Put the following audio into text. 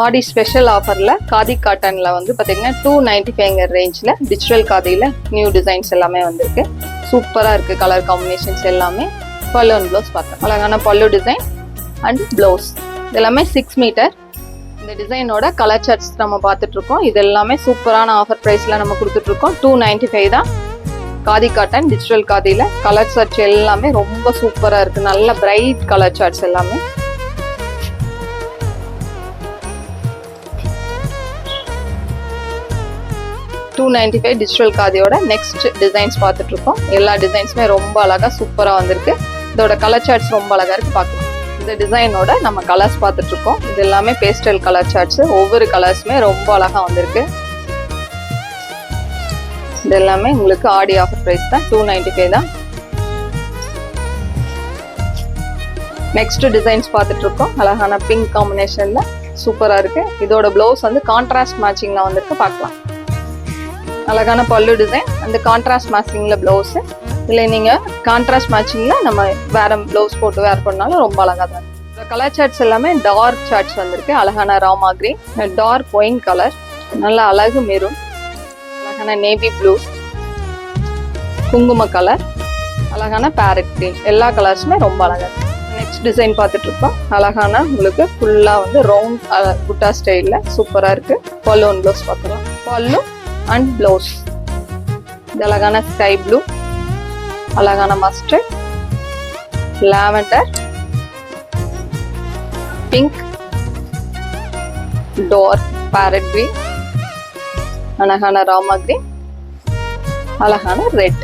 ஆடி special ஆஃபரில் காதி காட்டனில் வந்து பார்த்தீங்கன்னா 295 ரேஞ்சில் டிஜிட்டல் காதியில் நியூ டிசைன்ஸ் எல்லாமே வந்திருக்கு. சூப்பராக இருக்குது. கலர் காம்பினேஷன்ஸ் எல்லாமே. பல்லு அண்ட் ப்ளவுஸ் பார்த்தோம். அழகான பல்லு டிசைன் அண்ட் ப்ளவுஸ். இது எல்லாமே 6 மீட்டர். இந்த டிசைனோட கலர் சார்ட்ஸ் நம்ம பார்த்துட்ருக்கோம். இது எல்லாமே சூப்பரான ஆஃபர் ப்ரைஸில் நம்ம கொடுத்துட்ருக்கோம். 295 தான். காதி காட்டன் டிஜிட்டல் காதியில் கலர் சார்ட்ஸ் எல்லாமே ரொம்ப சூப்பராக இருக்குது. நல்ல பிரைட் கலர் சார்ட்ஸ் எல்லாமே. $295 டிஜிட்டல் காதியோட நெக்ஸ்ட் டிசைன்ஸ் பார்த்துட்டு இருக்கோம். எல்லா டிசைன்ஸுமே ரொம்ப அழகா சூப்பரா வந்திருக்கு. இதோட கலர் சார்ட்ஸ் ரொம்ப அழகா இருக்கு பார்க்கலாம். இந்த டிசைனோட நம்ம கலர்ஸ் பார்த்துட்டு இருக்கோம். இது எல்லாமே பேஸ்டல் கலர் சார்ட்ஸ். ஒவ்வொரு கலர்ஸுமே ரொம்ப அழகா வந்திருக்கு. இது எல்லாமே உங்களுக்கு ஆடி ஆஃபர் பிரைஸ் தான். 295 தான். நெக்ஸ்ட் டிசைன்ஸ் பார்த்துட்டு இருக்கோம். அழகான பிங்க் காம்பினேஷன்ல சூப்பரா இருக்கு. இதோட பிளவுஸ் வந்து கான்ட்ராஸ்ட் மேட்சிங்ல வந்திருக்கு பார்க்கலாம். அழகான பல்லு டிசைன் அந்த கான்ட்ராஸ்ட் மேட்சிங்ல பிளவுஸ். இல்லை நீங்க கான்ட்ராஸ்ட் மேட்சிங்ல நம்ம வேற பிளவுஸ் போட்டு வேர் பண்ணாலும் ரொம்ப அழகா தான் இருக்கு. கலர் சார்ட்ஸ் எல்லாமே டார்க் சார்ட்ஸ் வந்திருக்கு. அழகான Rama green, dark wine colour, நல்ல அழகு மெரூன், அழகான நேவி ப்ளூ, குங்கும கலர், அழகான பேரட் கிரீன். எல்லா கலர்ஸுமே ரொம்ப அழகா இருக்கு. நெக்ஸ்ட் டிசைன் பார்த்துட்டு இருக்கோம். அழகான உங்களுக்கு ஃபுல்லா வந்து ரவுண்ட் புட்டா ஸ்டைல்ல சூப்பரா இருக்கு. பல்லு அண்ட் ப்ளவுஸ் பார்க்கலாம். பல்லு அண்ட் ப்ளவுஸ். இது அழகான ஸ்கை ப்ளூ, அழகான mustard, lavender, pink, dark parrot green, அழகான ராமா கிரீன், அழகான ரெட்.